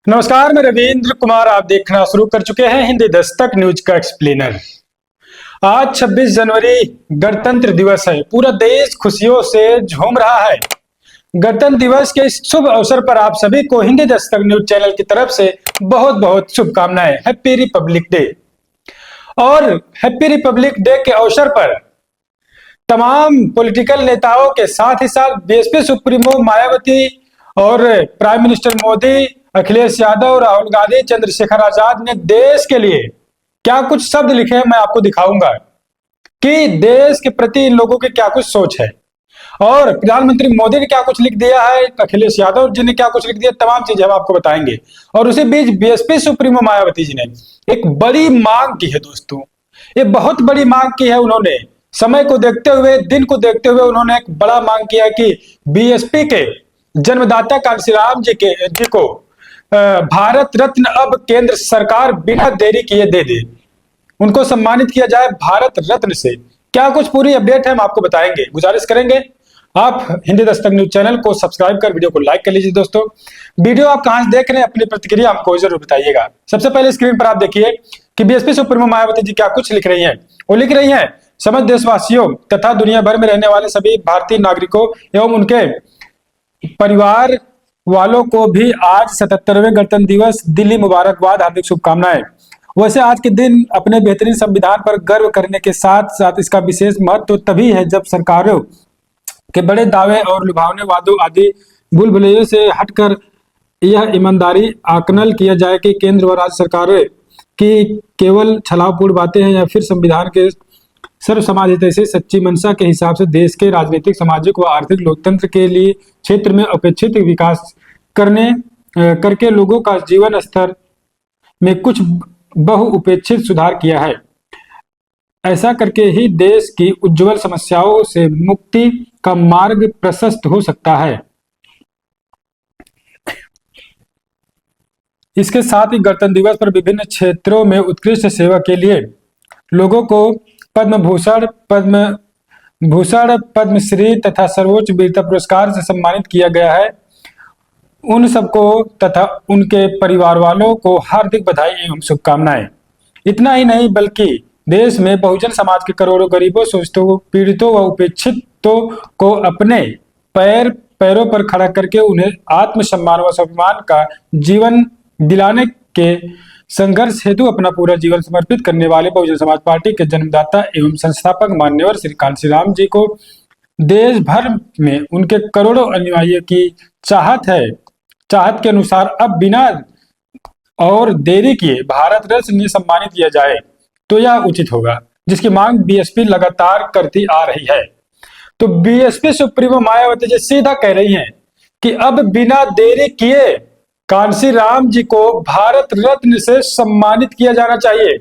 नमस्कार, मैं रविंद्र कुमार। आप देखना शुरू कर चुके हैं हिंदी दस्तक न्यूज का एक्सप्लेनर। आज 26 जनवरी गणतंत्र दिवस है। पूरा देश खुशियों से झूम रहा है। गणतंत्र दिवस के इस शुभ अवसर पर आप सभी को हिंदी दस्तक न्यूज चैनल की तरफ से बहुत बहुत शुभकामनाएं। Happy Republic day. और हैप्पी रिपब्लिक डे के अवसर पर तमाम पॉलिटिकल नेताओं के साथ ही साथ बीएसपी सुप्रीमो मायावती और प्राइम मिनिस्टर मोदी, अखिलेश यादव, राहुल गांधी, चंद्रशेखर आजाद ने देश के लिए क्या कुछ शब्द लिखे हैं, मैं आपको दिखाऊंगा कि देश के प्रति इन लोगों की क्या कुछ सोच है। और प्रधानमंत्री मोदी ने क्या कुछ लिख दिया है, अखिलेश यादव जी ने क्या कुछ लिख दिया, तमाम चीजें हम आपको बताएंगे। और उसी बीच बीएसपी सुप्रीमो मायावती जी ने एक बड़ी मांग की है दोस्तों। ये बहुत बड़ी मांग की है उन्होंने। समय को देखते हुए, दिन को देखते हुए उन्होंने एक बड़ा मांग किया कि बीएसपी के जन्मदाता कांशीराम जी को भारत रत्न अब केंद्र सरकार बिना देरी किए दे दे। उनको सम्मानित किया जाए भारत रत्न से। क्या कुछ पूरी अपडेट है हम आपको बताएंगे। गुजारिश करेंगे आप हिंदी दस्तक न्यूज चैनल को सब्सक्राइब कर वीडियो को लाइक कर लीजिए। दोस्तों, वीडियो आप कहां से देख रहे हैं, अपनी प्रतिक्रिया हमको जरूर बताइएगा। सबसे पहले स्क्रीन पर आप देखिए कि बीएसपी सुप्रीमो मायावती जी क्या कुछ लिख रही हैं। वो लिख रही हैं, समस्त देशवासियों तथा दुनिया भर में रहने वाले सभी भारतीय नागरिकों एवं उनके परिवार वालों को भी आज 77वें गणतंत्र दिवस दिल्ली मुबारकबाद, हार्दिक शुभकामनाएं। वैसे आज के दिन अपने बेहतरीन संविधान पर गर्व करने के साथ साथ इसका विशेष महत्व तभी है जब सरकारों के बड़े दावे और लुभावने वादों आदि भूल-भुलैयों से हटकर यह ईमानदारी आकलन किया जाए कि केंद्र व राज्य सरकारें की केवल छलावपूर्ण बातें हैं या फिर संविधान के सर्व समाज हित से सच्ची मंशा के हिसाब से देश के राजनीतिक, सामाजिक व आर्थिक लोकतंत्र के लिए क्षेत्र में अपेक्षित विकास करके लोगों का जीवन स्तर में कुछ बहुउपेक्षित सुधार किया है। ऐसा करके ही देश की उज्जवल समस्याओं से मुक्ति का मार्ग प्रशस्त हो सकता है। इसके साथ ही गणतंत्र दिवस पर विभिन्न क्षेत्रों में उत्कृष्ट सेवा के लिए लोगों को पद्म भूषण, पद्मश्री तथा सर्वोच्च वीरता पुरस्कार से सम्मानित किया गया है। उन सबको तथा उनके परिवार वालों को हार्दिक बधाई एवं शुभकामनाएं। इतना ही नहीं बल्कि देश में बहुजन समाज के करोड़ों गरीबों, शोषितों, पीड़ितों व उपेक्षितों को अपने पैरों पर खड़ा करके उन्हें आत्मसम्मान व स्वाभिमान का जीवन दिलाने के संघर्ष हेतु अपना पूरा जीवन समर्पित करने वाले बहुजन समाज पार्टी के जन्मदाता एवं संस्थापक मान्यवर श्री कांशीराम जी को देश भर में उनके करोड़ों अनुयायियों की चाहत के अनुसार अब बिना और देरी किए भारत रत्न से सम्मानित किया जाए तो यह उचित होगा, जिसकी मांग बीएसपी लगातार करती आ रही है। तो बीएसपी सुप्रीमो मायावती जी सीधा कह रही हैं कि अब बिना देरी किए कांशीराम जी को भारत रत्न से सम्मानित किया जाना चाहिए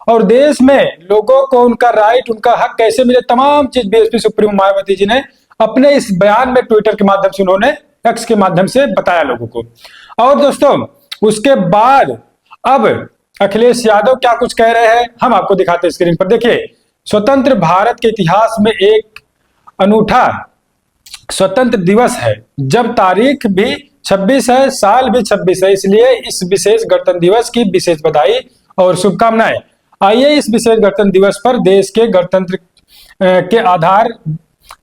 और देश में लोगों को उनका राइट, उनका हक कैसे मिले, तमाम चीज बीएसपी सुप्रीमो मायावती जी ने अपने इस बयान में ट्विटर के माध्यम से, उन्होंने एक्स के माध्यम से बताया लोगों को। और दोस्तों, उसके बाद अब अखिलेश यादव क्या कुछ कह रहे हैं हम आपको दिखाते हैं स्क्रीन पर। देखिए, स्वतंत्र भारत के इतिहास में एक अनूठा स्वतंत्र दिवस है। जब तारीख भी 26 है, साल भी 26 है, इसलिए इस विशेष गणतंत्र दिवस की विशेष बधाई और शुभकामनाएं। आइए इस विशेष गणतंत्र दिवस पर देश के गणतंत्र के आधार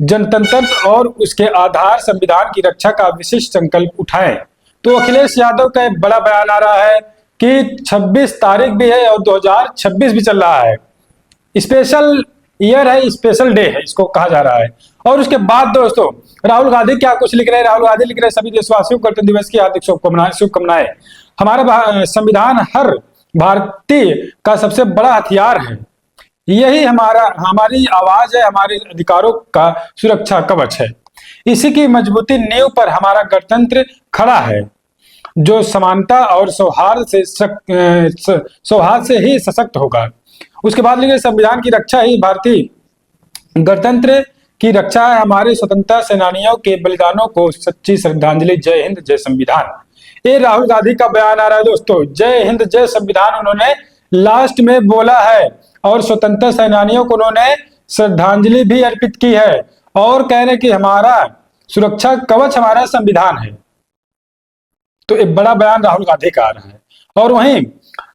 जनतंत्र और उसके आधार संविधान की रक्षा का विशिष्ट संकल्प उठाएं। तो अखिलेश यादव का एक बड़ा बयान आ रहा है कि 26 तारीख भी है और 2026 भी चल रहा है। स्पेशल ईयर है, स्पेशल डे है, इसको कहा जा रहा है। और उसके बाद दोस्तों, राहुल गांधी क्या कुछ लिख रहे हैं। राहुल गांधी लिख रहे हैं, सभी देशवासियों को गणतंत्र दिवस की हार्दिक शुभकामनाएं। हमारा संविधान हर भारतीय का सबसे बड़ा हथियार है। यही हमारी आवाज है, हमारे अधिकारों का सुरक्षा कवच है। इसी की मजबूती नींव पर हमारा गणतंत्र खड़ा है, जो समानता और सौहार्द से ही सशक्त होगा। उसके बाद लिखे, संविधान की रक्षा ही भारतीय गणतंत्र की रक्षा है। हमारे स्वतंत्रता सेनानियों के बलिदानों को सच्ची श्रद्धांजलि। जय हिंद, जय संविधान। ये राहुल गांधी का बयान आ रहा है दोस्तों। जय हिंद, जय संविधान उन्होंने लास्ट में बोला है और स्वतंत्रता सेनानियों को उन्होंने श्रद्धांजलि भी अर्पित की है और कह रहे कि हमारा सुरक्षा कवच हमारा संविधान है। तो एक बड़ा बयान राहुल गांधी का आ रहा है। और वहीं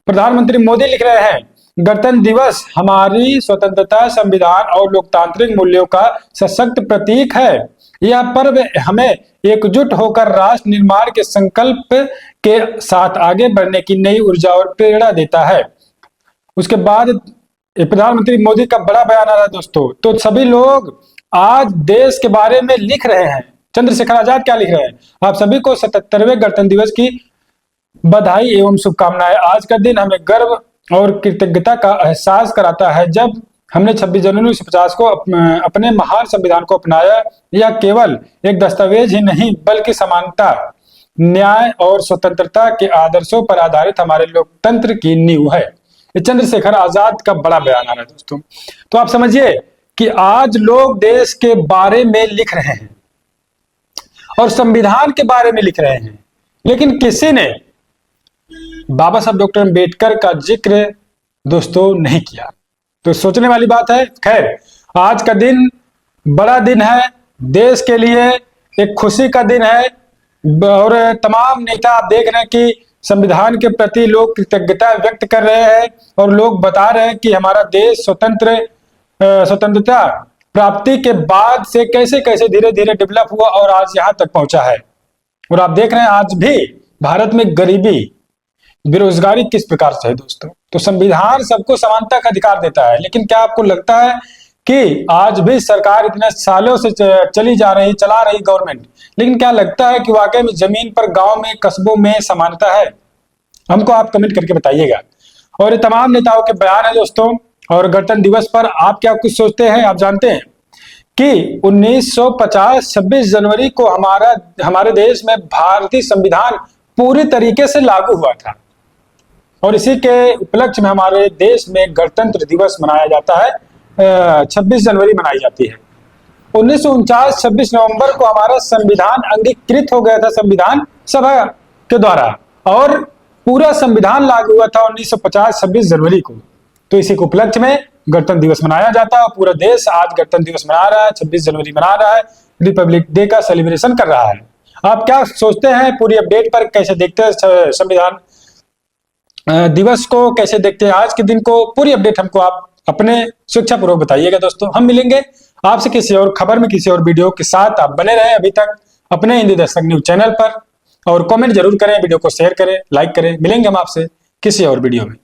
प्रधानमंत्री मोदी लिख रहे हैं, गणतंत्र दिवस हमारी स्वतंत्रता, संविधान और लोकतांत्रिक मूल्यों का सशक्त प्रतीक है। यह पर्व हमें एकजुट होकर राष्ट्र निर्माण के संकल्प के साथ आगे बढ़ने की नई ऊर्जा और प्रेरणा देता है। उसके बाद प्रधानमंत्री मोदी का बड़ा बयान आ रहा है दोस्तों। तो सभी लोग आज देश के बारे में लिख रहे हैं। चंद्रशेखर आजाद क्या लिख रहे हैं, आप सभी को 77वें गणतंत्र दिवस की बधाई एवं शुभकामनाएं। आज का दिन हमें गर्व और कृतज्ञता का एहसास कराता है जब हमने 26 जनवरी 1950 को अपने महान संविधान को अपनाया। यह केवल एक दस्तावेज ही नहीं बल्कि समानता, न्याय और स्वतंत्रता के आदर्शों पर आधारित हमारे लोकतंत्र की नींव है। ये चंद्रशेखर आजाद का बड़ा बयान आ रहा है दोस्तों। तो आप समझिए कि आज लोग देश के बारे में लिख रहे हैं और संविधान के बारे में लिख रहे हैं, लेकिन किसी ने बाबा साहब डॉक्टर अम्बेडकर का जिक्र दोस्तों नहीं किया। तो सोचने वाली बात है। खैर, आज का दिन बड़ा दिन है देश के लिए, एक खुशी का दिन है और तमाम नेता आप देख रहे हैं कि संविधान के प्रति लोग कृतज्ञता व्यक्त कर रहे हैं और लोग बता रहे हैं कि हमारा देश स्वतंत्रता प्राप्ति के बाद से कैसे कैसे धीरे धीरे डेवलप हुआ और आज यहाँ तक पहुंचा है। और आप देख रहे हैं आज भी भारत में गरीबी, बेरोजगारी किस प्रकार से है दोस्तों। तो संविधान सबको समानता का अधिकार देता है, लेकिन क्या आपको लगता है कि आज भी सरकार इतने सालों से चला रही गवर्नमेंट, लेकिन क्या लगता है कि वाकई में जमीन पर, गांव में, कस्बों में समानता है? हमको आप कमेंट करके बताइएगा। और ये तमाम नेताओं के बयान है दोस्तों। और गणतंत्र दिवस पर आप क्या कुछ सोचते हैं? आप जानते हैं कि 1950 26 जनवरी को हमारे देश में भारतीय संविधान पूरी तरीके से लागू हुआ था और इसी के उपलक्ष्य में हमारे देश में गणतंत्र दिवस मनाया जाता है। 26 जनवरी मनाई जाती है। 1949 26 नवंबर को हमारा संविधान अंगीकृत हो गया था संविधान सभा के द्वारा और पूरा संविधान लागू हुआ था 1950 26 जनवरी को। तो इसी के उपलक्ष्य में गणतंत्र दिवस मनाया जाता है और पूरा देश आज गणतंत्र दिवस मना रहा है, 26 जनवरी मना रहा है, रिपब्लिक डे का सेलिब्रेशन कर रहा है। आप क्या सोचते हैं पूरी अपडेट पर? कैसे देखते हैं संविधान दिवस को, कैसे देखते हैं आज के दिन को? पूरी अपडेट हमको आप अपने शिक्षा पूर्वक बताइएगा दोस्तों। हम मिलेंगे आपसे किसी और खबर में, किसी और वीडियो के साथ। आप बने रहे अभी तक अपने हिंदी दस्तक न्यूज चैनल पर और कमेंट जरूर करें, वीडियो को शेयर करें, लाइक करें। मिलेंगे हम आपसे किसी और वीडियो में।